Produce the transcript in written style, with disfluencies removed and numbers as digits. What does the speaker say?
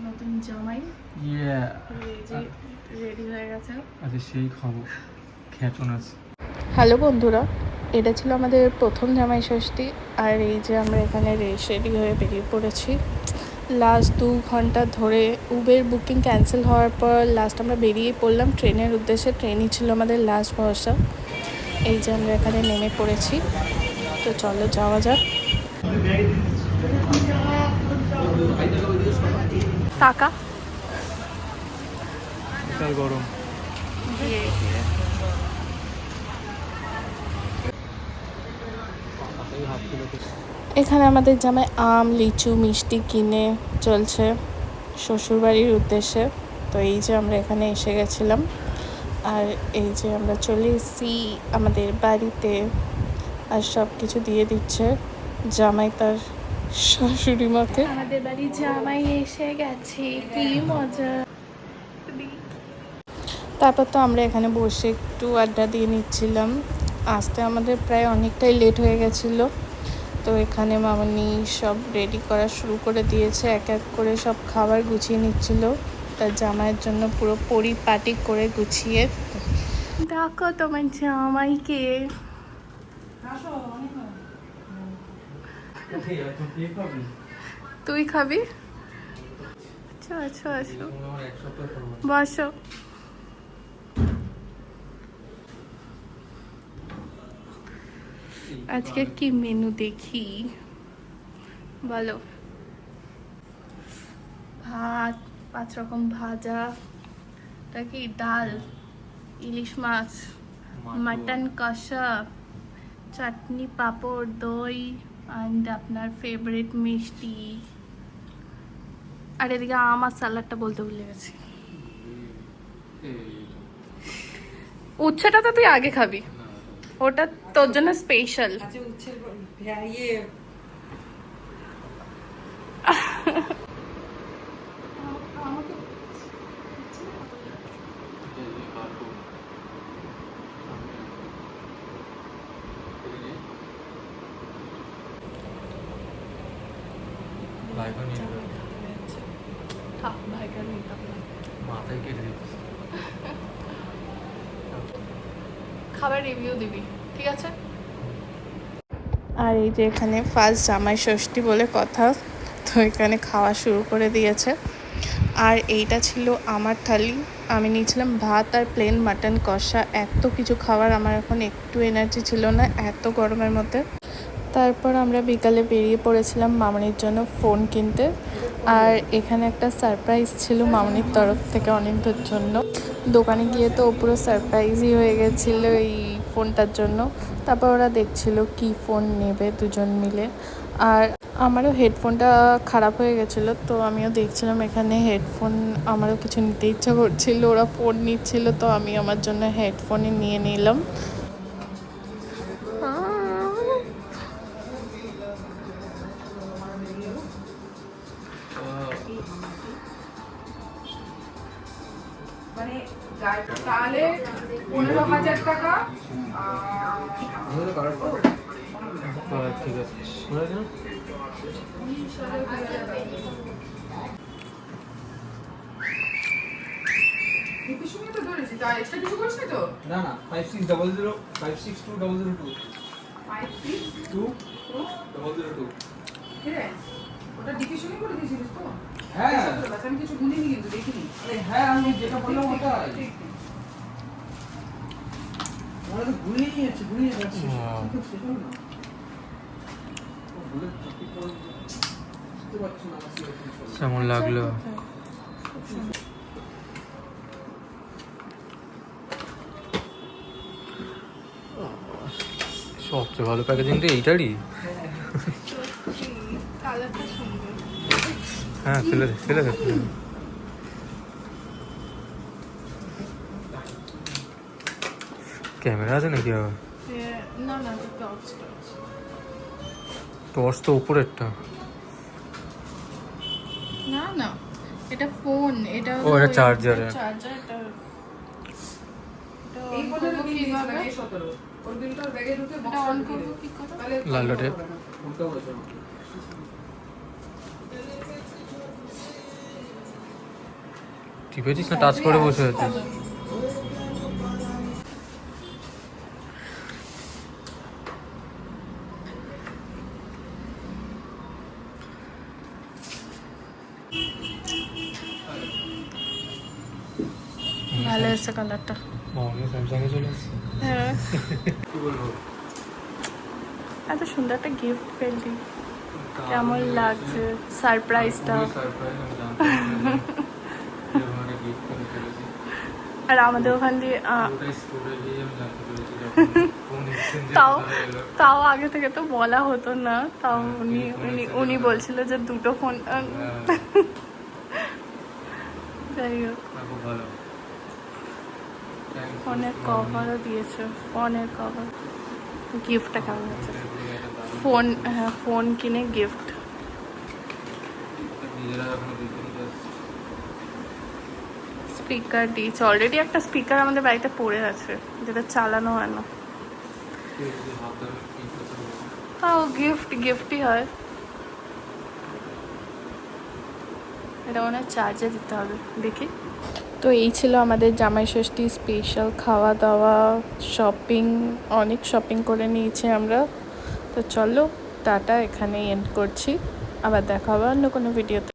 নতুন জামাই রেডি হয়ে গেছে। আচ্ছা সেই খাবো খেচন আছে। হ্যালো বন্ধুরা, এটা ছিল আমাদের প্রথম জামাই ষষ্ঠী। আর এই যে আমরা এখানে রেডি হয়ে বেরিয়ে পড়েছি। লাস্ট 2 ঘন্টা ধরে উবের বুকিং ক্যান্সেল হওয়ার পর লাস্ট আমরা বেরিয়ে পড়লাম ট্রেনের উদ্দেশ্যে। ট্রেনই ছিল আমাদের লাস্ট ভরসা। এই যে আমরা এখানে নেমে পড়েছি, তো চলো যাওয়া যাক। টাকা গরম এখানে আমাদের জামাই আম, লিচু, মিষ্টি কিনে চলছে শ্বশুরবাড়ির উদ্দেশ্যে। তো এই যে আমরা এখানে এসে গেছিলাম, আর এই যে আমরা চলে এসেছি আমাদের বাড়িতে। আর সব কিছু দিয়ে দিচ্ছে জামাই তার শাশুড়ি মাকে। আমাদের বাড়ি জামাই এসে গেছে, কি মজা। তারপর তো আমরা এখানে বসে একটু আড্ডা দিয়ে নিচ্ছিলাম। আসতে আমাদের প্রায় অনেকটাই লেট হয়ে গেছিলো। তো এখানে মামনি সব রেডি করা শুরু করে দিয়েছে, এক এক করে সব খাবার গুছিয়ে নিচ্ছিল তার জামাইয়ের জন্য, পুরো পরিপাটি করে গুছিয়ে। দেখো তোমার জামাইকে। তুই খাবি? আচ্ছা আসো, বসো। আজকে কি মেনু দেখি বলো? ভাত, 5 রকম ভাজা, এটা কি ডাল, ইলিশ মাছ, মাটন কষা, চাটনি, পাঁপড়, দই, অ্যান্ড আপনার ফেভারিট মিষ্টি। আর এদিকে আমার স্যালাডটা বলতে ভুলে গেছি। উচ্ছেটা তো তুই আগে খাবি, ওটা তোর জন্য স্পেশাল। খাবার রিভিউ দিবি, ঠিক আছে? আর এই যে এখানে ফার্স্ট জামাই ষষ্ঠী বলে কথা, তো এখানে খাওয়া শুরু করে দিয়েছে। আর এইটা ছিল আমার থালি। আমি নিয়েছিলাম ভাত আর প্লেন মাটন কষা। এত কিছু খাবার, আমার এখন একটু এনার্জি ছিল না এত গরমের মধ্যে। তারপর আমরা বিকালে বেরিয়ে পড়েছিলাম মামনির জন্য ফোন কিনতে। আর এখানে একটা সারপ্রাইজ ছিল মামনির তরফ থেকে অনিন্দ্যর জন্য। দোকানে গিয়ে তো পুরো সারপ্রাইজই হয়ে গেছিলো এই ফোনটার জন্য। তারপর ওরা দেখছিল কি ফোন নেবে দুজন মিলে। আর আমারও হেডফোনটা খারাপ হয়ে গেছিলো, তো আমিও দেখছিলাম এখানে হেডফোন। আমারও কিছু নিতে ইচ্ছা করছিল, ওরা ফোন নিচ্ছিল, তো আমি আমার জন্য হেডফোনই নিয়ে নিলাম। তাহলে 15,000 টাকা। ঠিক আছে, তো ধরেছি, তা এক্সট্রা কিছু করিস না তো? না 5600 562002 562002 ঠিক আছে, ওটা ডিপি শুনে করে দিয়েছিলিস তো? হ্যাঁ আমি কিছু গুনিনি কিন্তু দেখিনি। হ্যাঁ আমি যেটা বললাম ওটা আমরা তো ভুলেই যাচ্ছি কেমন লাগলো? সবচেয়ে ভালো প্যাকেজিং তো এইটারই। হ্যাঁ ফেলে দে ক্যামেরা আছে নাকি আবার? না, টর্চ তো উপরেরটা। না এটা ফোন, এটা ও এটা চার্জার। এটা এই ফোনের বিল কিভাবে? 17 ওর বিলটা ব্যাগে ঢুকে বক্স অন করব কি করে? তাহলে লাল ডটে উল্টো হয়েছে। টিপেছিস না টাচ করে বসে আছিস? ভালো এসেছে কালারটা। স্যামসাং এ চলে এসেছে। হ্যাঁ, কি বলবো? এত সুন্দর একটা গিফট পেলি, কেমন লাগছে সারপ্রাইজটা? সারপ্রাইজ, আমি জানতাম না এরকম একটা gift করে ফেলেছি। আর আমাদের ওখান দিয়ে পুরোটাই স্টোরে গিয়ে আমি জানতে পেরেছি যখন ফোন এক্সচেঞ্জের তাও কথা এলো। তাও আগে থেকে তো বলা হতো না, তাও উনি বলছিল যে দুটো ফোন। হ্যাঁ, যাই হোক, খুব ভালো। Thank you, ফোনের মামনি। কভারও দিয়েছে, ফোনের কভার। গিফটটা কেমন হচ্ছে? এটা দিয়ে একটা দারুণ ফোন, হ্যাঁ ফোন কিনে গিফট। নিজেরা এখনো দিতে যাচ্ছে। স্পিকার দিয়েছে, অলরেডি একটা স্পিকার আমাদের বাড়িতে পড়ে আছে যেটা চালানো হয় না। কেউ যদি হাত ধরে কি করতে পারবে? তাও গিফটই হয়। এটা মনে হয় চার্জে দিতে হবে, দেখি। তো এই ছিল আমাদের জামাই ষষ্ঠী স্পেশাল খাওয়া দাওয়া, শপিং, অনেক শপিং করে নিয়েছি আমরা। তো চলো টাটা, এখানেই এন্ড করছি, আবার দেখা হবে অন্য কোনো ভিডিওতে।